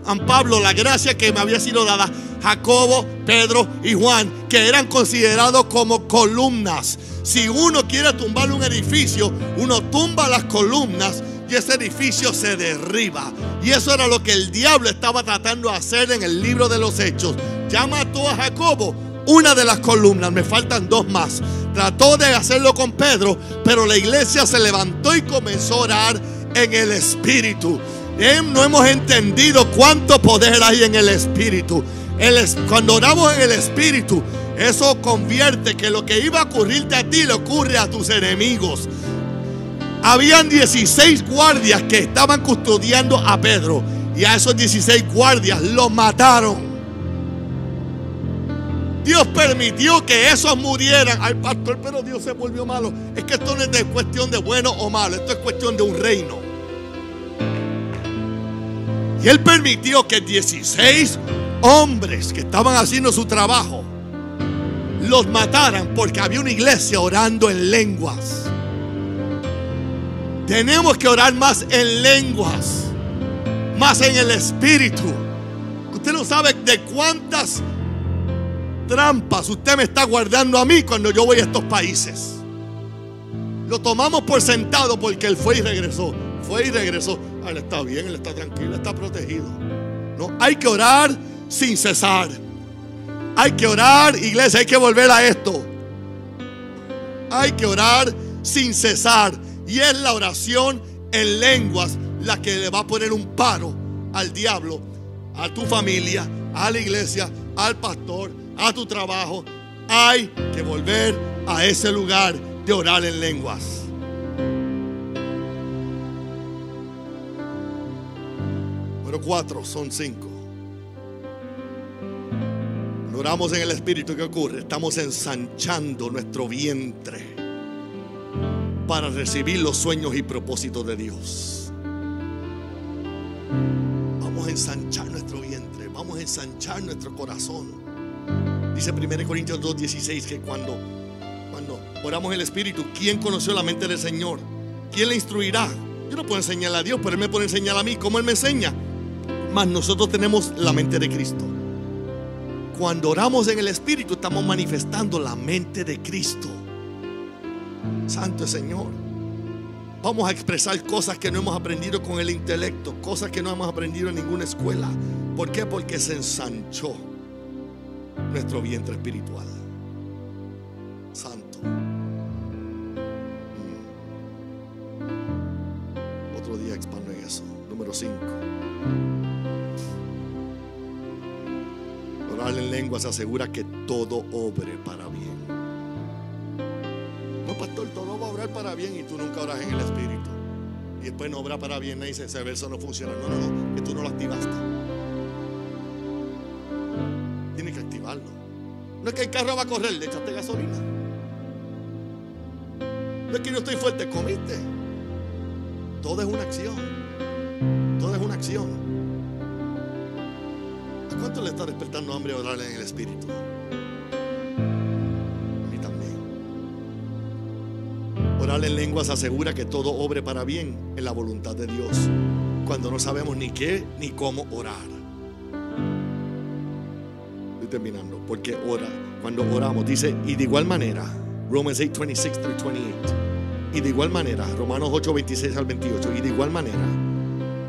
a Pablo la gracia que me había sido dada, Jacobo, Pedro y Juan, que eran considerados como columnas. Si uno quiere tumbar un edificio, uno tumba las columnas y ese edificio se derriba. Y eso era lo que el diablo estaba tratando de hacer en el libro de los Hechos. Ya mató a Jacobo, una de las columnas, me faltan dos más. Trató de hacerlo con Pedro, pero la iglesia se levantó y comenzó a orar en el Espíritu. No hemos entendido cuánto poder hay en el Espíritu. Cuando oramos en el Espíritu, eso convierte que lo que iba a ocurrirte a ti le ocurre a tus enemigos. Habían 16 guardias que estaban custodiando a Pedro, y a esos 16 guardias los mataron. Dios permitió que esos murieran. Ay, pastor, pero Dios se volvió malo. Es que esto no es de cuestión de bueno o malo, esto es cuestión de un reino. Y Él permitió que 16 hombres que estaban haciendo su trabajo los mataran porque había una iglesia orando en lenguas. Tenemos que orar más en lenguas, más en el Espíritu. Usted no sabe de cuántas trampas usted me está guardando a mí cuando yo voy a estos países. Lo tomamos por sentado porque Él fue y regresó. Fue y regresó. Él está bien, Él está tranquilo, está protegido. No, hay que orar sin cesar. Hay que orar, iglesia, hay que volver a esto. Hay que orar sin cesar. Y es la oración en lenguas la que le va a poner un paro al diablo, a tu familia, a la iglesia, al pastor, a tu trabajo. Hay que volver a ese lugar de orar en lenguas. Número 4, son 5. Cuando oramos en el Espíritu, ¿qué ocurre? Estamos ensanchando nuestro vientre para recibir los sueños y propósitos de Dios. Vamos a ensanchar nuestro vientre, vamos a ensanchar nuestro corazón. Dice 1 Corintios 2:16 que cuando oramos en el Espíritu, ¿quién conoció la mente del Señor? ¿Quién le instruirá? Yo no puedo enseñarle a Dios, pero Él me puede enseñar a mí. ¿Cómo Él me enseña? Mas nosotros tenemos la mente de Cristo. Cuando oramos en el Espíritu, estamos manifestando la mente de Cristo. Santo Señor. Vamos a expresar cosas que no hemos aprendido con el intelecto, cosas que no hemos aprendido en ninguna escuela. ¿Por qué? Porque se ensanchó nuestro vientre espiritual. Santo. Otro día expando en eso. Número 5. Orar en lengua se asegura que todo obre para bien. No, pastor, todo va a obrar para bien y tú nunca oras en el espíritu. Y después no obra para bien y dice, ese verso no funciona. No, que tú no lo activaste. Tienes que activarlo. No es que el carro va a correr, le echaste gasolina. No es que yo estoy fuerte, comiste. Todo es una acción. Todo es una acción. ¿A cuánto le está despertando hambre orar en el espíritu? A mí también. Orar en lenguas asegura que todo obre para bien en la voluntad de Dios, cuando no sabemos ni qué ni cómo orar. Estoy terminando, porque cuando oramos, dice, y de igual manera, Romans 8:26-28, y de igual manera, Romanos 8:26 al 28, y de igual manera,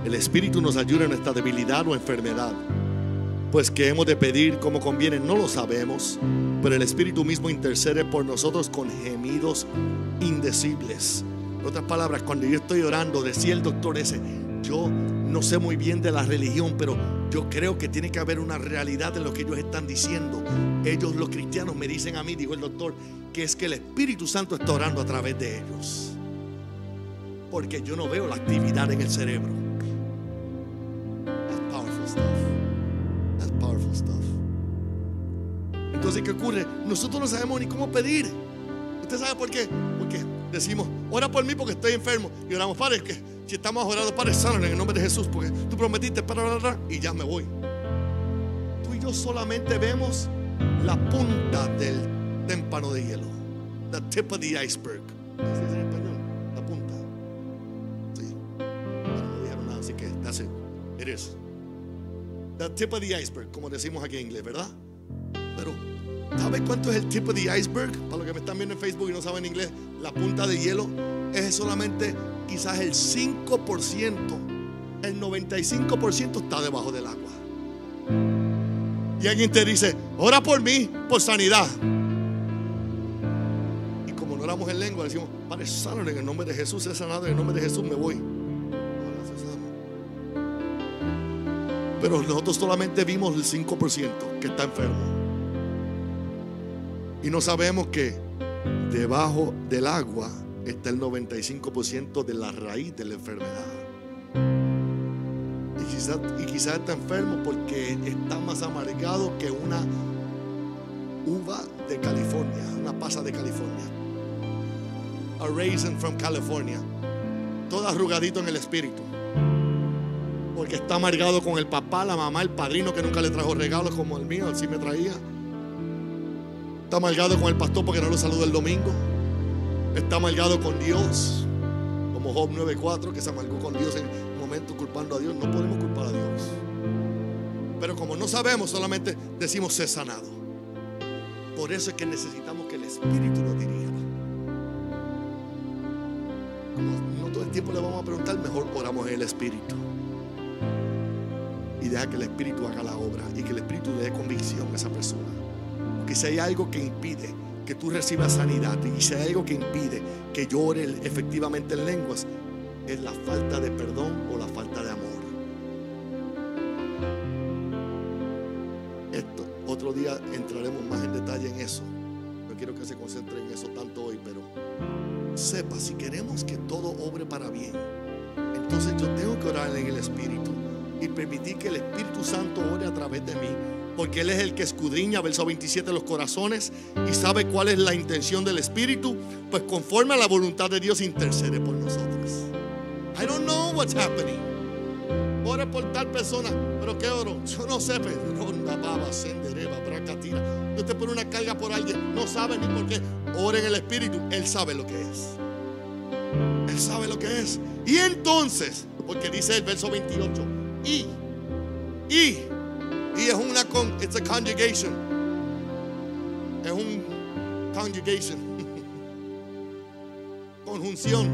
el Espíritu nos ayuda en nuestra debilidad o enfermedad. Pues que hemos de pedir como conviene, no lo sabemos, pero el Espíritu mismo intercede por nosotros con gemidos indecibles. En otras palabras, cuando yo estoy orando, decía el doctor ese, yo no sé muy bien de la religión, pero yo creo que tiene que haber una realidad en lo que ellos están diciendo. Ellos, los cristianos, me dicen a mí, dijo el doctor, que es que el Espíritu Santo está orando a través de ellos, porque yo no veo la actividad en el cerebro. That's powerful stuff. That's powerful stuff. Entonces, ¿qué ocurre? Nosotros no sabemos ni cómo pedir. ¿Usted sabe por qué? Porque decimos, ora por mí porque estoy enfermo. Y oramos, Padre, que si estamos orando, Padre, sano en el nombre de Jesús, porque tú prometiste para orar y ya me voy. Tú y yo solamente vemos la punta del témpano de hielo. The tip of the iceberg. ¿Así es en español? La punta. Sí. Bueno, no dijeron nada, así que that's it. It is. The tip of the iceberg, como decimos aquí en inglés, ¿verdad? Pero ¿sabes cuánto es el tip of the iceberg? Para los que me están viendo en Facebook y no saben inglés, la punta de hielo es solamente quizás el 5%. El 95% está debajo del agua. Y alguien te dice, ora por mí, por sanidad. Y como no oramos en lengua, decimos, Padre, sano en el nombre de Jesús, es sanado en el nombre de Jesús, me voy. Pero nosotros solamente vimos el 5% que está enfermo. Y no sabemos que debajo del agua está el 95% de la raíz de la enfermedad. Y quizás está enfermo porque está más amargado que una uva de California, una pasa de California. A raisin from California. Todo arrugadito en el espíritu. Porque está amargado con el papá, la mamá, el padrino que nunca le trajo regalos como el mío, así me traía. Está amargado con el pastor porque no lo saludó el domingo. Está amargado con Dios, como Job 9:4, que se amargó con Dios en un momento culpando a Dios. No podemos culpar a Dios. Pero como no sabemos, solamente decimos ser sanado. Por eso es que necesitamos que el Espíritu nos dirija. Como no todo el tiempo le vamos a preguntar, mejor oramos en el Espíritu. Y deja que el Espíritu haga la obra y que el Espíritu le dé convicción a esa persona. Porque si hay algo que impide que tú recibas sanidad, y si hay algo que impide que yo ore efectivamente en lenguas, es la falta de perdón o la falta de amor. Otro día entraremos más en detalle en eso. No quiero que se concentre en eso tanto hoy, pero sepa, si queremos que todo obre para bien, entonces yo tengo que orar en el Espíritu y permitir que el Espíritu Santo ore a través de mí, porque Él es el que escudriña, verso 27, los corazones y sabe cuál es la intención del Espíritu, pues conforme a la voluntad de Dios intercede por nosotros. I don't know what's happening. Ore por tal persona, pero ¿qué oro? Yo no sé, pero Dios te pone una carga por alguien, no sabe ni por qué. Ore en el Espíritu, Él sabe lo que es. Él sabe lo que es. Y entonces, porque dice el verso 28, y es una it's a conjugation. Es un conjugation. Conjunción.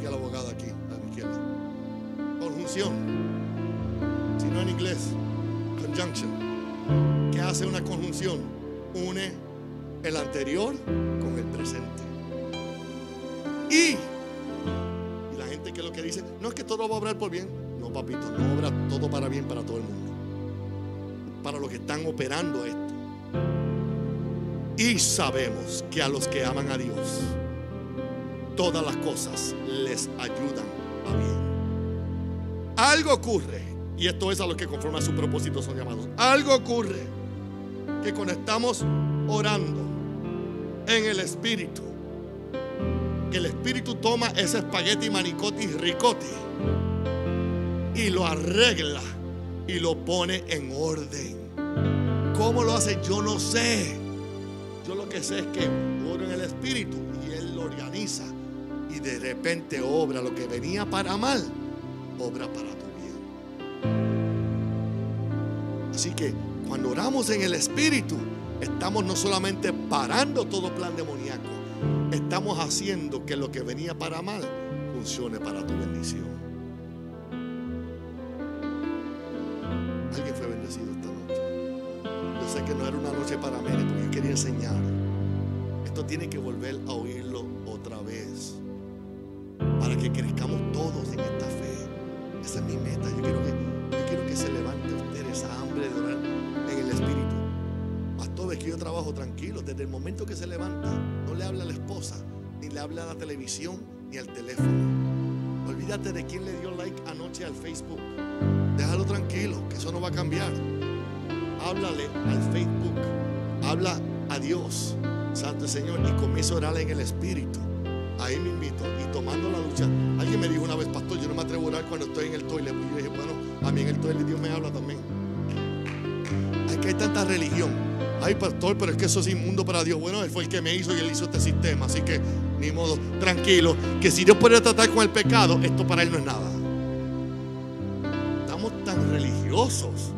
sigue la abogada aquí a mi izquierda. Conjunción. Si no en inglés, conjunction. ¿Qué hace una conjunción? Une el anterior con el presente. Y la gente que lo que dice, no es que todo va a obrar por bien. No, papito, no obra todo para bien para todo el mundo. Para los que están operando esto. Y sabemos que a los que aman a Dios, todas las cosas les ayudan a bien. Algo ocurre, y esto es a los que conforme a su propósito son llamados. Algo ocurre que cuando estamos orando en el Espíritu, el Espíritu toma ese espagueti, manicotti, ricotti y lo arregla y lo pone en orden. ¿Cómo lo hace? Yo no sé. Yo lo que sé es que oro en el Espíritu y Él lo organiza y de repente obra lo que venía para mal, obra para tu bien. Así que cuando oramos en el Espíritu, estamos no solamente parando todo plan demoníaco, estamos haciendo que lo que venía para mal funcione para tu bendición. ¿Alguien fue bendecido esta noche? Yo sé que no era una noche para mí, porque yo quería enseñar. Esto tiene que volver a oírlo otra vez, para que crezcamos todos en esta fe. Esa es mi meta. Yo quiero que se levante usted esa hambre de orar en el Espíritu. Pastor, es que yo trabajo tranquilo. Desde el momento que se levanta, no le habla a la esposa, ni le habla a la televisión, ni al teléfono. Olvídate de quién le dio like anoche al Facebook. Déjalo tranquilo, que eso no va a cambiar. Háblale al Facebook, habla a Dios, Santo Señor, y comienza a orar en el Espíritu. Ahí me invito, y tomando la ducha. Alguien me dijo una vez, pastor, yo no me atrevo a orar cuando estoy en el toilet. Y yo dije, bueno, a mí en el toilet Dios me habla también. Es que hay tanta religión. Ay, pastor, pero es que eso es inmundo para Dios. Bueno, Él fue el que me hizo y Él hizo este sistema. Así que, ni modo, tranquilo, que si Dios puede tratar con el pecado, esto para Él no es nada. Estamos tan religiosos.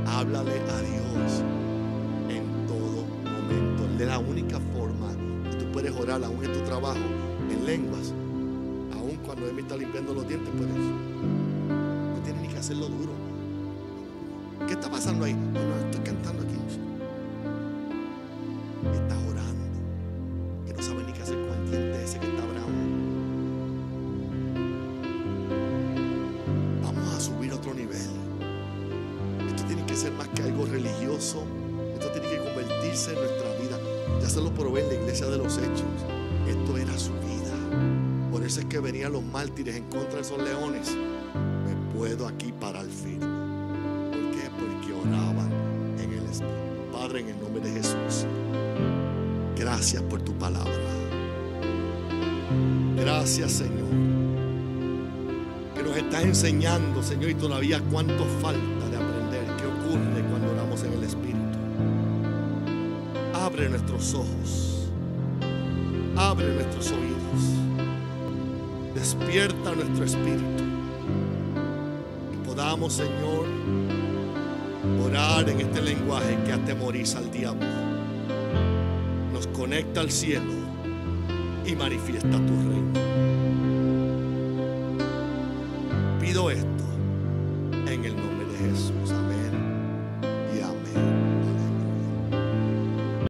Háblale a Dios en todo momento. De la única forma que tú puedes orar, aún en tu trabajo, en lenguas, aún cuando Él me está limpiando los dientes, puedes. No tienes ni que hacerlo duro. ¿Qué está pasando ahí? No, estoy cantando aquí. Estás orando, que no sabe ni qué hacer con el diente ese que está bravo. Vamos a subir a otro nivel. Esto tiene que ser más que algo religioso. Esto tiene que convertirse en nuestra vida. Ya se lo probé en la iglesia de los Hechos. Esto era su vida. Por eso es que venían los mártires en contra de esos leones. Me puedo aquí parar firme. ¿Por qué? Porque oraban en el Espíritu. Padre, en el nombre de Jesús, gracias por tu palabra. Gracias, Señor, que nos estás enseñando, Señor, y todavía cuánto falta de aprender. ¿Qué ocurre cuando oramos en el Espíritu? Abre nuestros ojos, abre nuestros oídos, despierta nuestro espíritu y podamos, Señor, orar en este lenguaje que atemoriza al diablo, nos conecta al cielo y manifiesta tu reino. Pido esto en el nombre de Jesús. Amén.